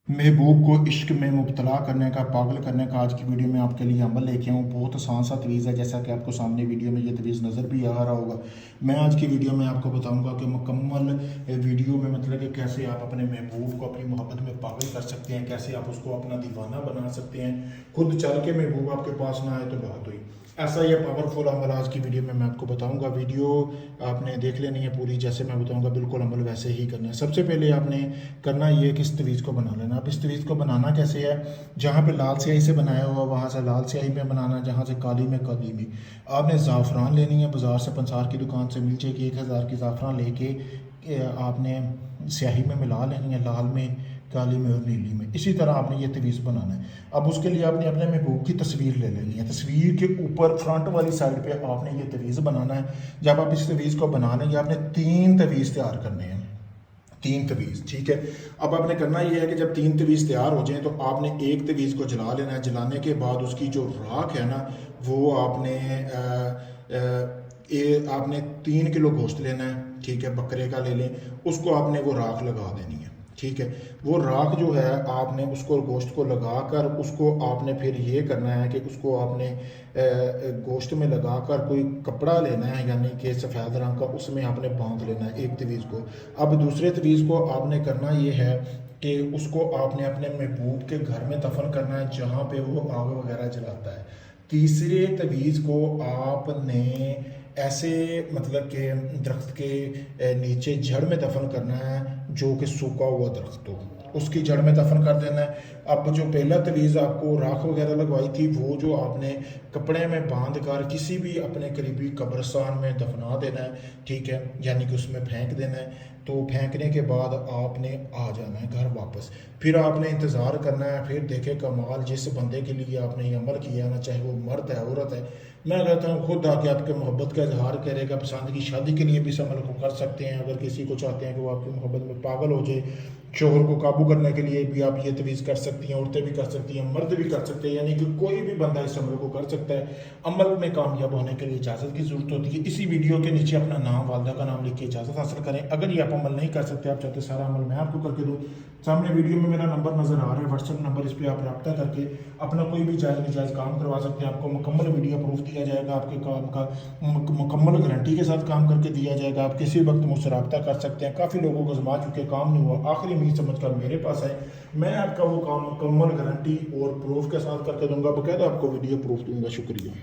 महबूब को इश्क में मुब्तला करने का, पागल करने का आज की वीडियो में आपके लिए अमल लेके आऊँ। बहुत आसान सा तवीज़ है, जैसा कि आपको सामने वीडियो में ये तवीज़ नज़र भी आ रहा होगा। मैं आज की वीडियो में आपको बताऊंगा कि मुकम्मल वीडियो में मतलब कि कैसे आप अपने महबूब को अपनी मोहब्बत में पागल कर सकते हैं, कैसे आप उसको अपना दीवाना बना सकते हैं। खुद चल के महबूब आपके पास ना आए तो बात हुई। ऐसा ये पावरफुल अमल आज की वीडियो में मैं आपको बताऊंगा। वीडियो आपने देख लेनी है पूरी, जैसे मैं बताऊंगा बिल्कुल अमल वैसे ही करना है। सबसे पहले आपने करना ये कि इस तवीज़ को बना लेना। अब इस तवीज़ को बनाना कैसे है, जहाँ पे लाल स्याही से बनाया हुआ वहाँ से लाल स्याही में बनाना, जहाँ से काली में काली में। आपने ज़ाफ़रान लेनी है, बाज़ार से पंसार की दुकान से मिल जाएगी। 1000 की ज़ाफ़रान लेके आपने स्याही में मिला लेनी है, लाल में, काली में और नीली में। इसी तरह आपने ये तवीज़ बनाना है। अब उसके लिए आपने अपने महबूब की तस्वीर ले लेनी है। तस्वीर के ऊपर फ्रंट वाली साइड पे आपने ये तवीज़ बनाना है। जब आप इस तवीज़ को बना लेंगे, आपने 3 तवीज़ तैयार करने हैं, 3 तवीज़, ठीक है। अब आपने करना ये है कि जब 3 तवीज़ तैयार हो जाएं तो आपने एक तवीज़ को जला लेना है। जलाने के बाद उसकी जो राख है ना, वो आपने 3 किलो गोश्त लेना है, ठीक है, बकरे का ले लें। उसको आपने वो राख लगा देनी है, ठीक है। वो राख जो है आपने उसको गोश्त को लगा कर उसको आपने फिर ये करना है कि उसको आपने गोश्त में लगा कर कोई कपड़ा लेना है, यानी कि सफ़ेद रंग का, उसमें आपने बांध लेना है एक तवीज़ को। अब दूसरे तवीज़ को आपने करना ये है कि उसको आपने अपने महबूब के घर में दफन करना है, जहाँ पे वो आग वगैरह जलाता है। तीसरे तवीज़ को आपने ऐसे मतलब कि दरख्त के नीचे जड़ में दफन करना है, जो कि सूखा हुआ दरख्त हो, उसकी जड़ में दफन कर देना है। अब जो पहला तवीज़ आपको राख वगैरह लगवाई थी, वो जो आपने कपड़े में बांध कर किसी भी अपने करीबी कब्रिस्तान में दफना देना है, ठीक है, यानी कि उसमें फेंक देना है। तो फेंकने के बाद आपने आ जाना है घर वापस। फिर आपने इंतज़ार करना है, फिर देखे कमाल, जिस बंदे के लिए आपने ये अमल किया ना, चाहे वो मर्द है औरत है, मैं कहता हूँ खुद आके आपके मोहब्बत का इजहार करेगा। पसंद की शादी के लिए भी इस अमल को कर सकते हैं। अगर किसी को चाहते हैं कि वो आपकी मोहब्बत में पागल हो जाए, शोहर को काबू करने के लिए भी आप ये तवीज़ कर सकती हैं। औरतें भी कर सकती हैं, मर्द भी कर सकते हैं, यानी कि कोई भी बंदा इस अमल को कर सकता है। अमल में कामयाब होने के लिए इजाज़त की ज़रूरत होती है। इसी वीडियो के नीचे अपना नाम, वालदा का नाम लिख के इजाज़त हासिल करें। अगर ये आप अमल नहीं कर सकते, आप चाहते सारा अमल मैं आपको करके दूँ, सामने वीडियो में मेरा नंबर नज़र आ रहा है, व्हाट्सएप नंबर, इस पर आप रब्ता करके अपना कोई भी जायज़ नाजायज़ काम करवा सकते हैं। आपको मुकम्मल वीडियो प्रूफ दिया जाएगा, आपके काम का मुकम्मल गारंटी के साथ काम करके दिया जाएगा। आप किसी वक्त मुझसे रब्ता कर सकते हैं। काफ़ी लोगों को आजमा चुके, काम नहीं हुआ, आखिरी उम्मीद समझ कर मेरे पास आए, मैं आपका वो काम मुकम्मल गारंटी और प्रूफ के साथ करके दूंगा, बाकायदा आपको वीडियो प्रूफ दूंगा। शुक्रिया।